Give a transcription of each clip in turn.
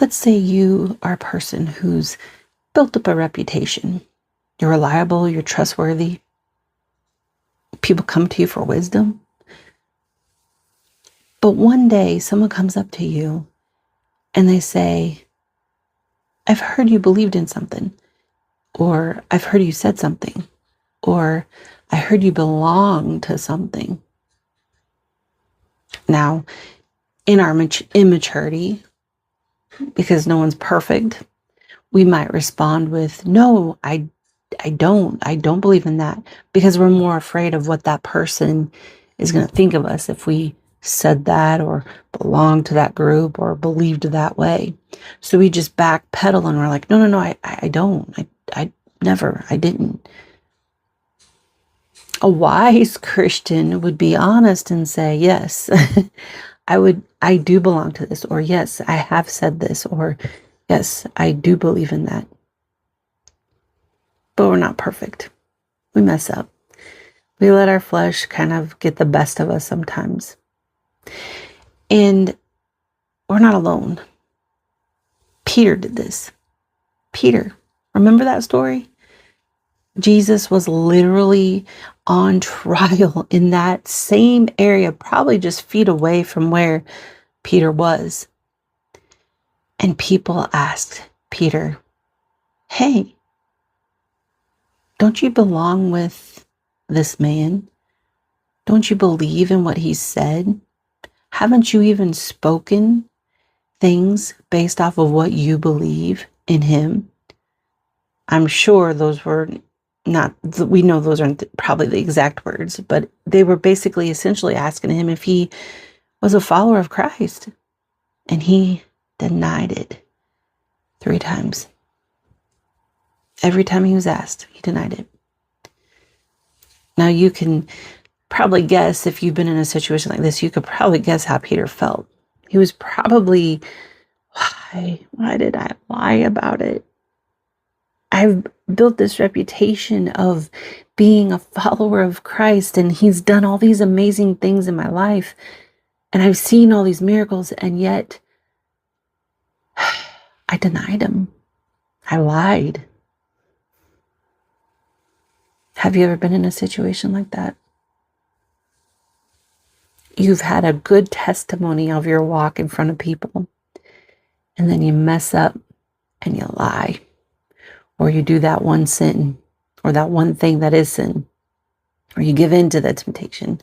Let's say you are a person who's built up a reputation. You're reliable, you're trustworthy. People come to you for wisdom. But one day someone comes up to you and they say, I've heard you believed in something, or I've heard you said something, or I heard you belong to something. Now, in our immaturity, because no one's perfect, we might respond with, no, I don't believe in that, because we're more afraid of what that person is going to think of us if we said that or belonged to that group or believed that way. So we just backpedal and we're like, no, I don't. I never, I didn't. A wise Christian would be honest and say, yes, I do belong to this, or yes, I have said this, or yes, I do believe in that. But we're not perfect. We mess up. We let our flesh kind of get the best of us sometimes. And we're not alone. Peter did this. Peter, remember that story? Jesus was literally on trial in that same area, probably just feet away from where Peter was. And people asked Peter, hey, don't you belong with this man? Don't you believe in what he said? Haven't you even spoken things based off of what you believe in him? I'm sure those were not, we know those aren't probably the exact words, but they were basically essentially asking him if he was a follower of Christ. And he denied it 3 times. Every time he was asked, he denied it. Now you can probably guess, if you've been in a situation like this, you could probably guess how Peter felt. He was probably, why did I lie about it? I've built this reputation of being a follower of Christ, and he's done all these amazing things in my life, and I've seen all these miracles, and yet I denied him. I lied. Have you ever been in a situation like that? You've had a good testimony of your walk in front of people, and then you mess up and you lie, or you do that one sin, or that one thing that is sin, or you give in to the temptation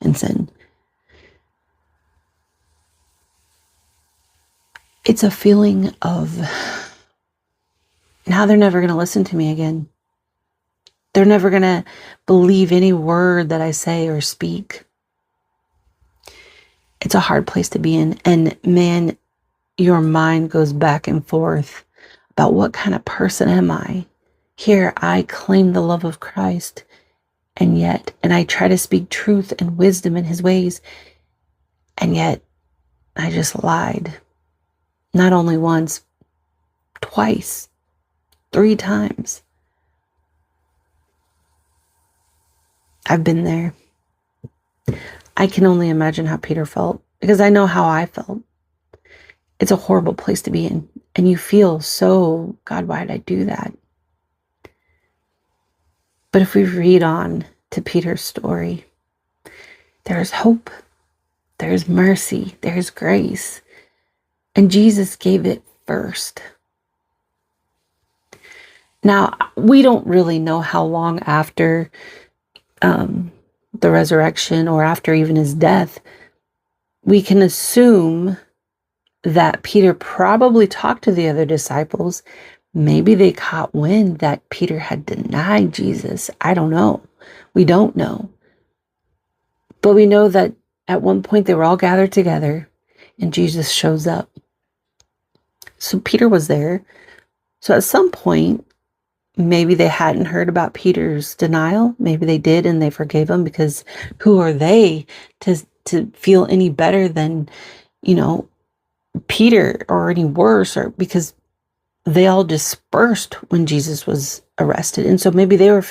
and sin. It's a feeling of, now they're never going to listen to me again. They're never going to believe any word that I say or speak. It's a hard place to be in. And man, your mind goes back and forth about what kind of person am I? Here, I claim the love of Christ, and I try to speak truth and wisdom in his ways, and yet I just lied. Not only once, twice, 3 times. I've been there. I can only imagine how Peter felt, because I know how I felt. It's a horrible place to be in. And you feel so, God, why did I do that? But if we read on to Peter's story, there's hope, there's mercy, there's grace. And Jesus gave it first. Now, we don't really know how long after the resurrection, or after even his death. We can assume that Peter probably talked to the other disciples. Maybe they caught wind that Peter had denied Jesus. I don't know. We don't know. But we know that at one point they were all gathered together and Jesus shows up. So Peter was there. So at some point, maybe they hadn't heard about Peter's denial. Maybe they did and they forgave him, because who are they to feel any better than, Peter, or any worse, or because they all dispersed when Jesus was arrested. And so maybe they were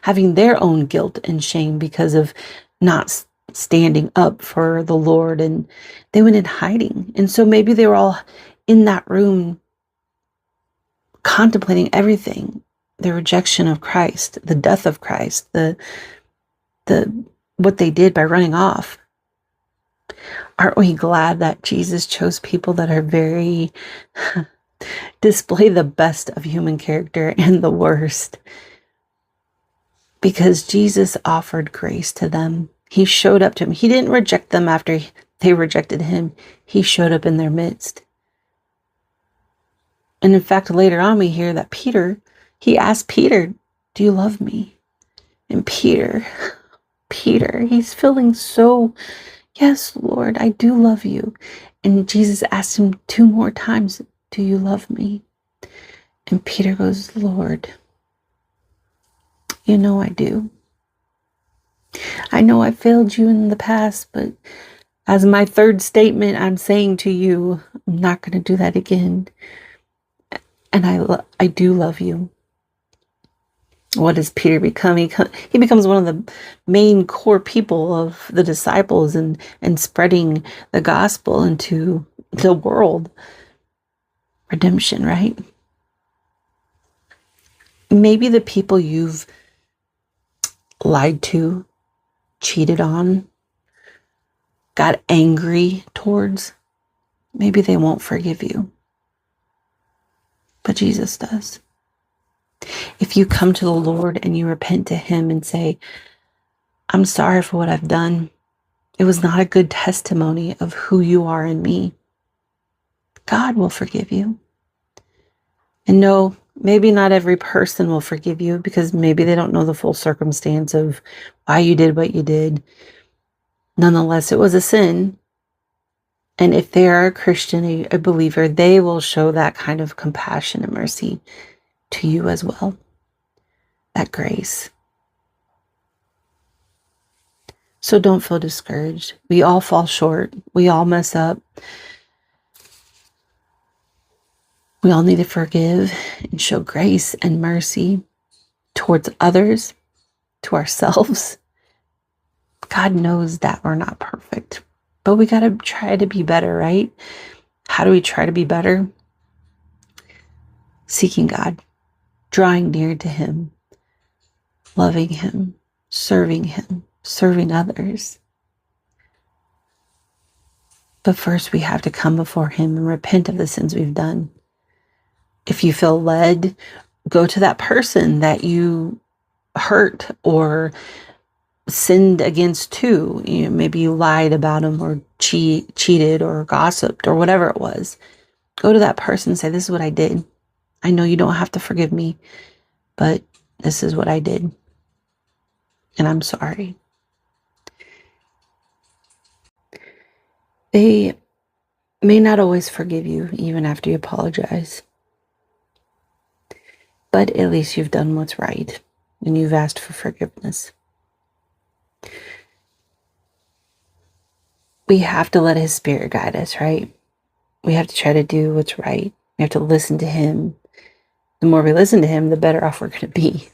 having their own guilt and shame because of not standing up for the Lord, and they went in hiding. And so maybe they were all in that room contemplating everything, the rejection of Christ, the death of Christ, the what they did by running off. Aren't we glad that Jesus chose people that are very display the best of human character and the worst? Because Jesus offered grace to them. He showed up to them. He didn't reject them after they rejected him. He showed up in their midst. And in fact, later on, we hear that he asked Peter, do you love me? And Peter, he's feeling so, yes, Lord, I do love you. And Jesus asked him 2 more times, do you love me? And Peter goes, Lord, you know I do. I know I failed you in the past, but as my 3rd statement, I'm saying to you, I'm not going to do that again. And I do love you. What does Peter become? He becomes one of the main core people of the disciples and spreading the gospel into the world. Redemption, right? Maybe the people you've lied to, cheated on, got angry towards, maybe they won't forgive you. But Jesus does. If you come to the Lord and you repent to him and say, I'm sorry for what I've done. It was not a good testimony of who you are in me. God will forgive you. And no, maybe not every person will forgive you because maybe they don't know the full circumstance of why you did what you did. Nonetheless, it was a sin. And if they are a Christian, a believer, they will show that kind of compassion and mercy to you as well. That grace. So don't feel discouraged. We all fall short. We all mess up. We all need to forgive and show grace and mercy towards others, to ourselves. God knows that we're not perfect, but we got to try to be better, right? How do we try to be better? Seeking God, drawing near to him, loving him, serving others. But first we have to come before him and repent of the sins we've done. If you feel led, go to that person that you hurt or sinned against too. Maybe you lied about them or cheated or gossiped or whatever it was. Go to that person and say, this is what I did. I know you don't have to forgive me, but this is what I did. And I'm sorry. They may not always forgive you, even after you apologize. But at least you've done what's right and you've asked for forgiveness. We have to let his spirit guide us, right? We have to try to do what's right. We have to listen to him. The more we listen to him, the better off we're going to be.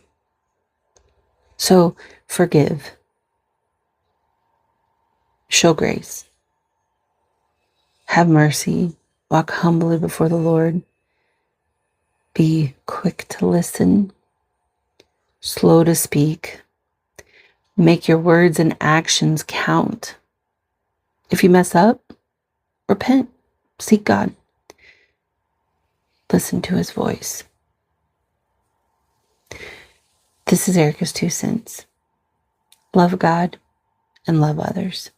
So forgive. Show grace. Have mercy. Walk humbly before the Lord. Be quick to listen. Slow to speak. Make your words and actions count. If you mess up, repent. Seek God. Listen to his voice. This is Erica's 2 cents. Love God and love others.